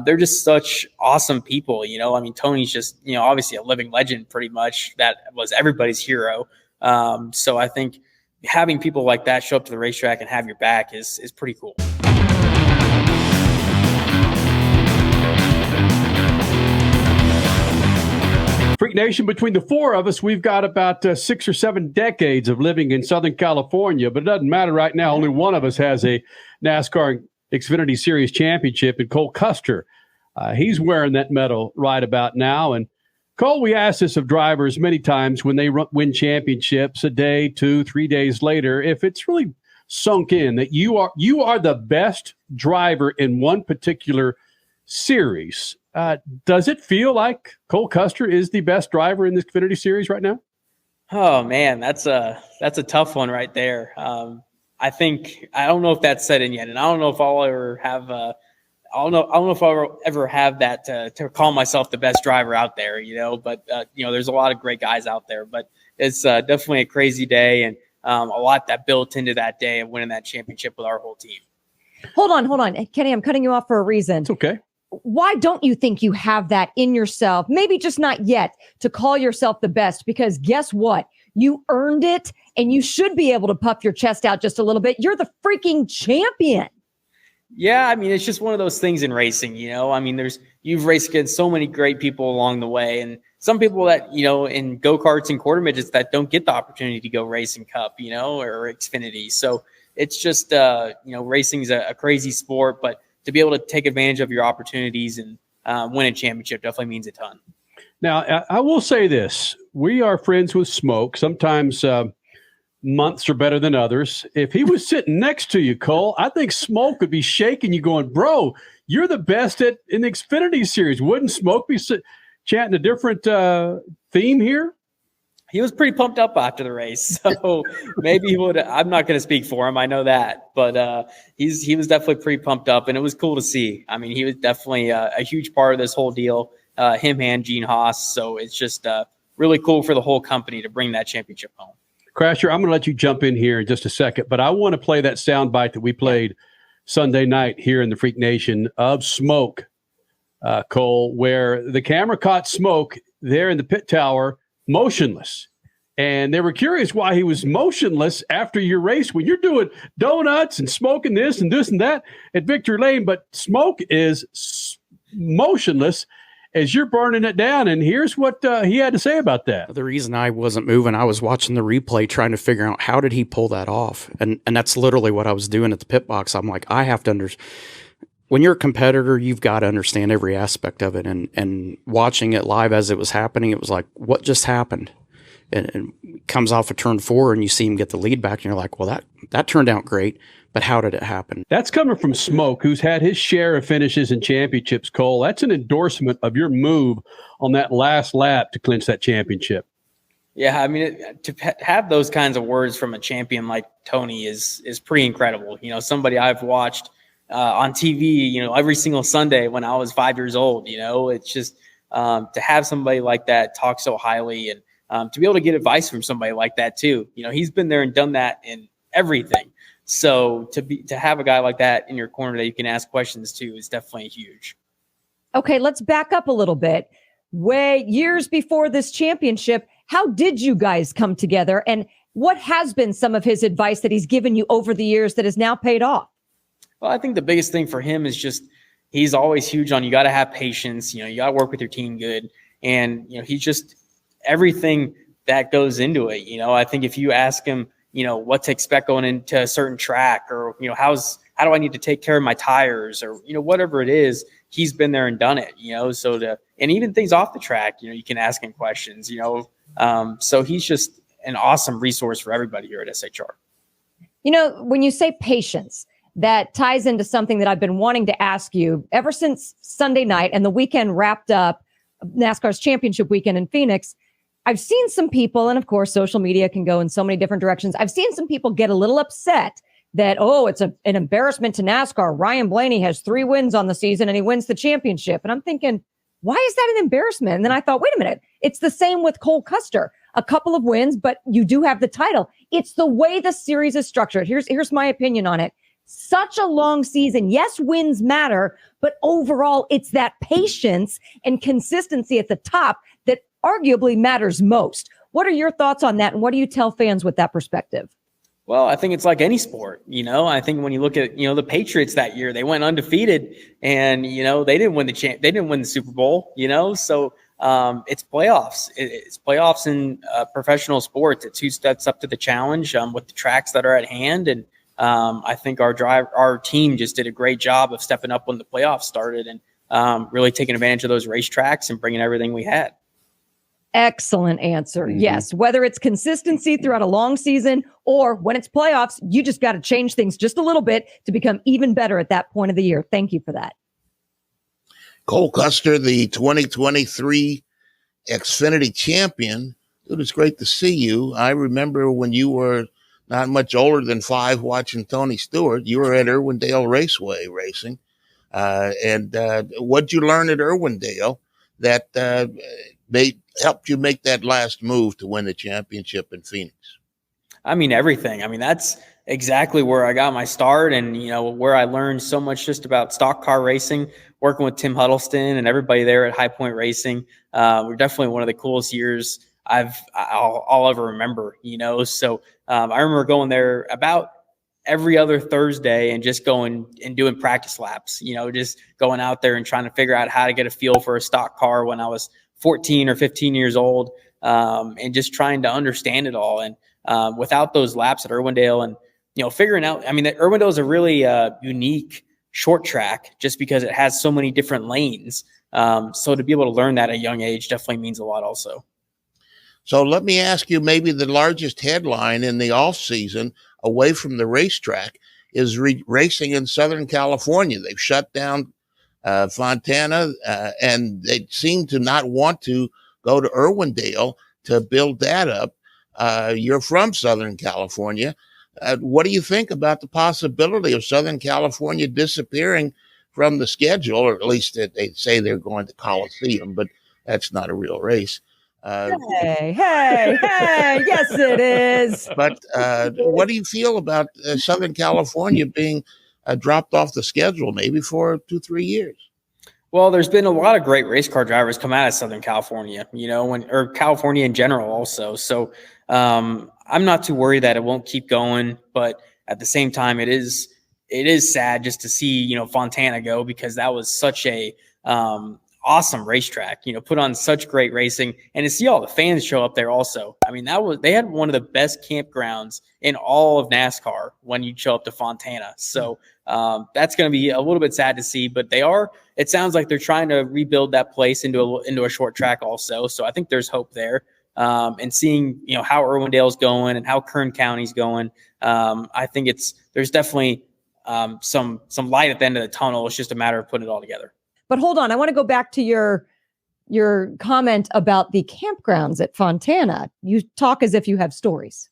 they're just such awesome people. I mean, Tony's just, obviously a living legend pretty much. That was everybody's hero. So I think having people like that show up to the racetrack and have your back is pretty cool. Freak Nation, between the four of us, we've got about 6 or 7 decades of living in Southern California, but it doesn't matter right now. Only one of us has a NASCAR Xfinity Series championship, and Cole Custer. He's wearing that medal right about now. And Cole, we ask this of drivers many times when they win championships a day, 2, 3 days later, if it's really sunk in that you are the best driver in one particular series. Does it feel like Cole Custer is the best driver in the Xfinity Series right now? Oh man, that's a tough one right there. I don't know if that's set in yet, and I don't know if I'll ever have. I don't know if I'll ever have that to call myself the best driver out there. But there's a lot of great guys out there. But it's definitely a crazy day, and a lot that built into that day of winning that championship with our whole team. Hold on, Kenny. I'm cutting you off for a reason. It's okay. Why don't you think you have that in yourself? Maybe just not yet to call yourself the best, because guess what? You earned it, and you should be able to puff your chest out just a little bit. You're the freaking champion. Yeah, I mean, it's just one of those things in racing, I mean, you've raced against so many great people along the way, and some people that, in go-karts and quarter midgets that don't get the opportunity to go race in Cup, or Xfinity. So it's just, racing is a crazy sport, but to be able to take advantage of your opportunities and win a championship definitely means a ton. Now, I will say this. We are friends with Smoke. Sometimes months are better than others. If he was sitting next to you, Cole, I think Smoke would be shaking you going, bro, you're the best in the Xfinity Series. Wouldn't Smoke be chanting a different theme here? He was pretty pumped up after the race, so maybe he would. I'm not going to speak for him. I know that, but he was definitely pretty pumped up, and it was cool to see. I mean, he was definitely a huge part of this whole deal, him and Gene Haas. So it's just really cool for the whole company to bring that championship home. Crasher, I'm going to let you jump in here in just a second, but I want to play that sound bite that we played Sunday night here in the Freak Nation of Smoke, Cole, where the camera caught Smoke there in the pit tower, motionless. And they were curious why he was motionless after your race when you're doing donuts and smoking this and that at Victory Lane. But Smoke is motionless as you're burning it down. And here's what he had to say about that. The reason I wasn't moving, I was watching the replay trying to figure out how did he pull that off. And that's literally what I was doing at the pit box. I'm like, I have to understand. When you're a competitor, you've got to understand every aspect of it. And watching it live as it was happening, it was like, what just happened? And comes off of turn 4 and you see him get the lead back and you're like, well, that turned out great, but how did it happen? That's coming from Smoke, who's had his share of finishes and championships, Cole. That's an endorsement of your move on that last lap to clinch that championship. Yeah, I mean, to have those kinds of words from a champion like Tony is pretty incredible. Somebody I've watched on TV, every single Sunday when I was 5 years old. It's just to have somebody like that talk so highly and to be able to get advice from somebody like that too. He's been there and done that in everything. So to have a guy like that in your corner that you can ask questions to is definitely huge. Okay, let's back up a little bit. Years before this championship, how did you guys come together? And what has been some of his advice that he's given you over the years that has now paid off? Well, I think the biggest thing for him is just he's always huge on you got to have patience. You got to work with your team good. And, he's just everything that goes into it. I think if you ask him, what to expect going into a certain track or, how do I need to take care of my tires or, whatever it is, he's been there and done it, and even things off the track, you can ask him questions, so he's just an awesome resource for everybody here at SHR. When you say patience, that ties into something that I've been wanting to ask you ever since Sunday night and the weekend wrapped up, NASCAR's championship weekend in Phoenix. I've seen some people, and of course, social media can go in so many different directions. I've seen some people get a little upset that, it's an embarrassment to NASCAR. Ryan Blaney has 3 wins on the season and he wins the championship. And I'm thinking, why is that an embarrassment? And then I thought, wait a minute, it's the same with Cole Custer. A couple of wins, but you do have the title. It's the way the series is structured. Here's my opinion on it. Such a long season. Yes, wins matter, but overall, it's that patience and consistency at the top that arguably matters most. What are your thoughts on that? And what do you tell fans with that perspective? Well, I think it's like any sport, I think when you look at, the Patriots that year, they went undefeated and, they didn't win they didn't win the Super Bowl, so it's playoffs. It's playoffs in professional sports. It's who steps up to the challenge with the tracks that are at hand. And I think our team just did a great job of stepping up when the playoffs started and really taking advantage of those racetracks and bringing everything we had. Excellent answer. Yes. Whether it's consistency throughout a long season or when it's playoffs, you just got to change things just a little bit to become even better at that point of the year. Thank you for that. Cole Custer, the 2023 Xfinity champion. Dude, it's great to see you. I remember when you were not much older than 5 watching Tony Stewart. You were at Irwindale Raceway racing. And what'd you learn at Irwindale that helped you make that last move to win the championship in Phoenix? I mean, everything. I mean, that's exactly where I got my start and, where I learned so much just about stock car racing, working with Tim Huddleston and everybody there at High Point Racing. We're definitely one of the coolest years I'll ever remember, So I remember going there about every other Thursday and just going and doing practice laps, just going out there and trying to figure out how to get a feel for a stock car when I was 14 or 15 years old, and just trying to understand it all. And without those laps at Irwindale and, figuring out, that Irwindale is a really unique short track just because it has so many different lanes. So to be able to learn that at a young age definitely means a lot also. So let me ask you, maybe the largest headline in the off season away from the racetrack is racing in Southern California. They've shut down Fontana, and they seem to not want to go to Irwindale to build that up. You're from Southern California. What do you think about the possibility of Southern California disappearing from the schedule, or at least they say they're going to Coliseum, but that's not a real race. Hey, yes, it is. But what do you feel about Southern California being dropped off the schedule maybe for 2-3 years? Well, there's been a lot of great race car drivers come out of Southern California, or California in general also. So I'm not too worried that it won't keep going, but at the same time, it is sad just to see, Fontana go, because that was such a awesome racetrack, put on such great racing, and to see all the fans show up there also. They had one of the best campgrounds in all of NASCAR when you show up to Fontana. So that's going to be a little bit sad to see, but it sounds like they're trying to rebuild that place into a short track also. So I think there's hope there. And seeing, how Irwindale's going and how Kern County's going, I think there's definitely some light at the end of the tunnel. It's just a matter of putting it all together. But hold on, I want to go back to your comment about the campgrounds at Fontana. You talk as if you have stories.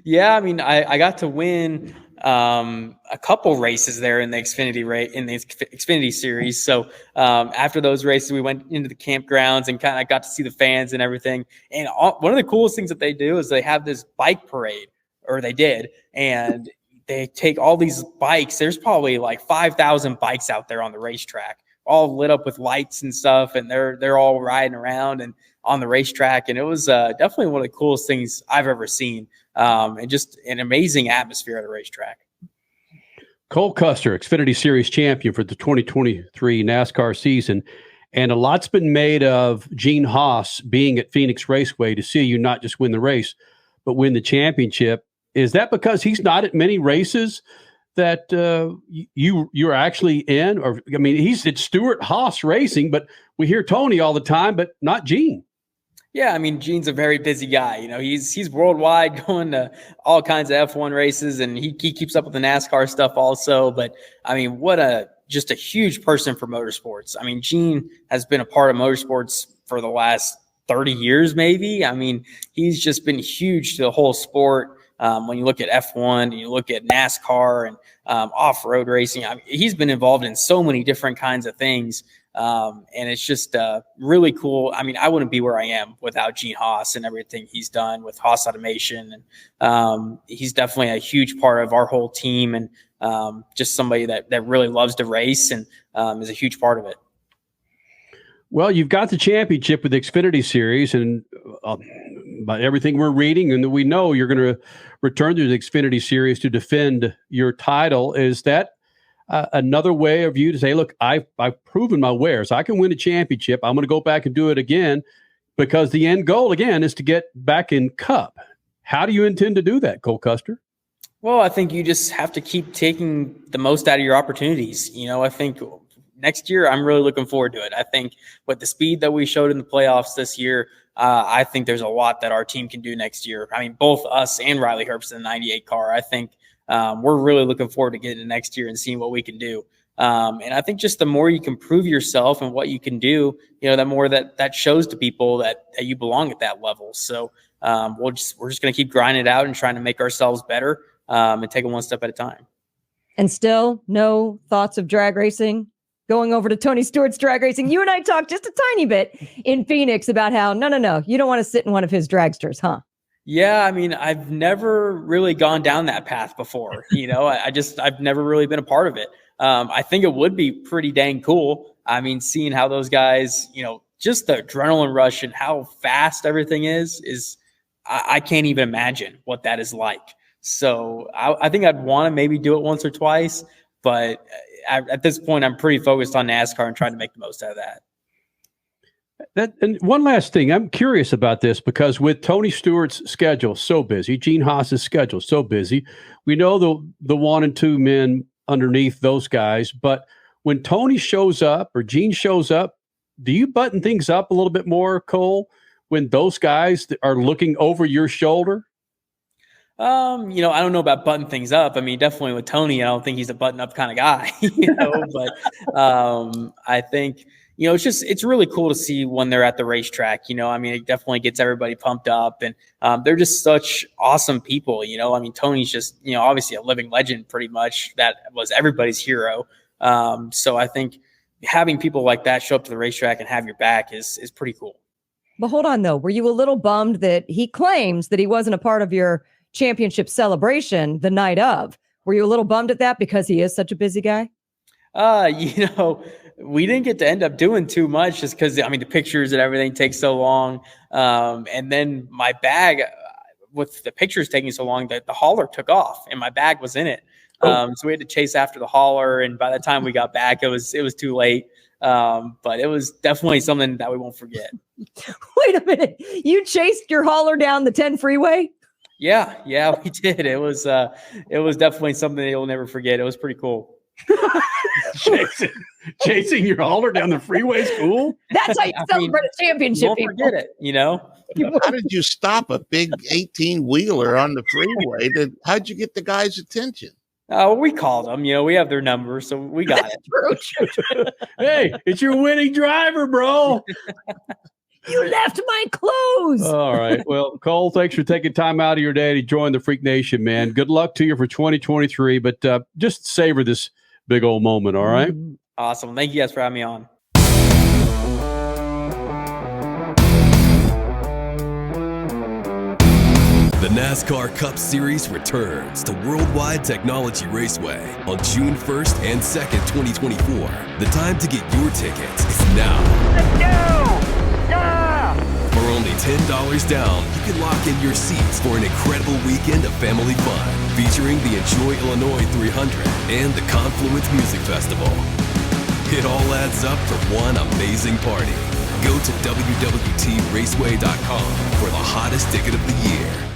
Yeah, I got to win a couple races there in the Xfinity Series. So after those races, we went into the campgrounds and kind of got to see the fans and everything. And one of the coolest things that they do is they have this bike parade, or they did, and they take all these bikes. There's probably like 5,000 bikes out there on the racetrack, all lit up with lights and stuff, and they're all riding around and on the racetrack. And it was definitely one of the coolest things I've ever seen, and just an amazing atmosphere at a racetrack. Cole Custer, Xfinity Series champion for the 2023 NASCAR season. And a lot's been made of Gene Haas being at Phoenix Raceway to see you not just win the race, but win the championship. Is that because he's not at many races that you're actually in? Or he's at Stewart Haas Racing, but we hear Tony all the time, but not Gene. Yeah, Gene's a very busy guy. He's worldwide, going to all kinds of F1 races, and he keeps up with the NASCAR stuff also. But just a huge person for motorsports. Gene has been a part of motorsports for the last 30 years, maybe. He's just been huge to the whole sport. When you look at F1 and you look at NASCAR and off-road racing, he's been involved in so many different kinds of things. And it's just really cool. I wouldn't be where I am without Gene Haas and everything he's done with Haas Automation. And he's definitely a huge part of our whole team and just somebody that really loves to race and is a huge part of it. Well, you've got the championship with the Xfinity Series, and by everything we're reading and that we know, you're going to return to the Xfinity Series to defend your title. Is that another way of you to say, look, I've proven my wares. I can win a championship. I'm going to go back and do it again, because the end goal, again, is to get back in Cup. How do you intend to do that, Cole Custer? Well, I think you just have to keep taking the most out of your opportunities. I think next year, I'm really looking forward to it. I think with the speed that we showed in the playoffs this year, I think there's a lot that our team can do next year. I mean, both us and Riley Herbst in the 98 car, I think we're really looking forward to getting to next year and seeing what we can do. And I think just the more you can prove yourself and what you can do, the more that shows to people that you belong at that level. So we're just going to keep grinding it out and trying to make ourselves better and take it one step at a time. And still no thoughts of drag racing? Going over to Tony Stewart's drag racing. You and I talked just a tiny bit in Phoenix about how, no, you don't want to sit in one of his dragsters, huh? Yeah, I mean, I've never really gone down that path before. I've never really been a part of it. I think it would be pretty dang cool. I mean, seeing how those guys, just the adrenaline rush and how fast everything is I can't even imagine what that is like. So I think I'd want to maybe do it once or twice, but at this point, I'm pretty focused on NASCAR and trying to make the most out of that. And one last thing, I'm curious about this, because with Tony Stewart's schedule so busy, Gene Haas's schedule so busy, we know the 1 and 2 men underneath those guys. But when Tony shows up or Gene shows up, do you button things up a little bit more, Cole, when those guys are looking over your shoulder? I don't know about button things up. I mean, definitely with Tony, I don't think he's a button up kind of guy, but I think, it's really cool to see when they're at the racetrack. I mean, it definitely gets everybody pumped up, and they're just such awesome people. I mean, Tony's just, obviously a living legend pretty much. That was everybody's hero. So I think having people like that show up to the racetrack and have your back is pretty cool. But hold on though. Were you a little bummed that he claims that he wasn't a part of your championship celebration the night of? Were you a little bummed at that because he is such a busy guy? We didn't get to end up doing too much just because, the pictures and everything take so long. And then my bag, with the pictures taking so long, that the hauler took off and my bag was in it. So we had to chase after the hauler. And by the time we got back, it was too late. But it was definitely something that we won't forget. Wait a minute. You chased your hauler down the 10 freeway? Yeah, we did. It was definitely something that you'll never forget. It was pretty cool. Chasing your hauler down the freeway is cool. That's how you celebrate a championship. Don't forget it, How did you stop a big 18-wheeler on the freeway? How'd you get the guy's attention? We called them. We have their number, so we got it. Hey, it's your winning driver, bro. You left my clothes. All right. Well, Cole, thanks for taking time out of your day to join the Freak Nation, man. Good luck to you for 2023, but just savor this big old moment, all right? Awesome. Thank you guys for having me on. The NASCAR Cup Series returns to Worldwide Technology Raceway on June 1st and 2nd, 2024. The time to get your tickets is now. Let's go! Yeah! For only $10 down, you can lock in your seats for an incredible weekend of family fun, featuring the Enjoy Illinois 300 and the Confluence Music Festival. It all adds up for one amazing party. Go to WWTRaceway.com for the hottest ticket of the year.